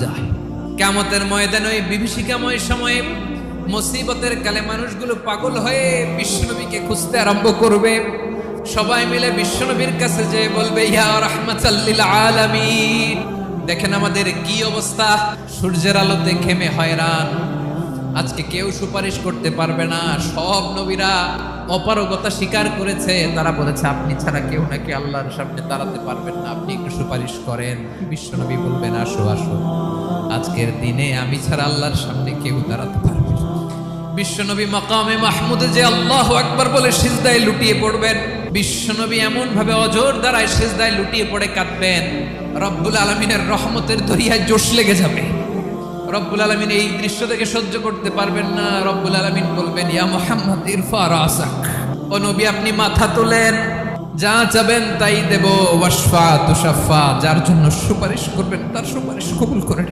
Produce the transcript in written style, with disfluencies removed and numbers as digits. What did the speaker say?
যায়। কিয়ামতের ময়দানে ওই বিভীষিকাময় সময়ে মুসিবতের কালে মানুষগুলো পাগল হয়ে বিশ্বনবীকে খুঁজতে আরম্ভ করবে। সবাই মিলে বিশ্বনবীর কাছে যেয়ে বলবে, ইয়া রাহমাতাল লিল আলামিন, দেখেন আমাদের কি অবস্থা, সূর্যের আলোতে ঘেমে হয়রান, আজকে কেউ সুপারিশ করতে পারবে না। সব নবীরা অপারগতা স্বীকার করেছে, তারা বলেছে আপনি ছাড়া কেউ নাকি আল্লাহর সামনে দাঁড়াতে পারবেন না, আপনি একটু সুপারিশ করেন। বিশ্বনবী বলবেন, আসো আসো, আজকের দিনে আমি ছাড়া আল্লাহর সামনে কেউ দাঁড়াতে পারবে না। বিশ্বনবী মাকামে মাহমুদে যে আল্লাহু আকবার বলে সিজদায় লুটিয়ে পড়বেন, বিশ্বনবী এমন ভাবে অজর দ্বারায় সিজদায় লুটিয়ে পড়ে কাঁদবেন, রব্বুল আলামিনের রহমতের দরিয়ায় জোশ লেগে যাবে। রব্বুল আলামিন এই দৃশ্য থেকে সহ্য করতে পারবেন না। রব্বুল আলামিন বলবেন, ইয়া মুহাম্মদ ইরফা রাসাক, ও নবী আপনি মাথা তোলেন, যা চাবেন তাই দেব, ওয়াশফা তুশাফা, যার জন্য সুপারিশ করবেন তার সুপারিশ কবুল করে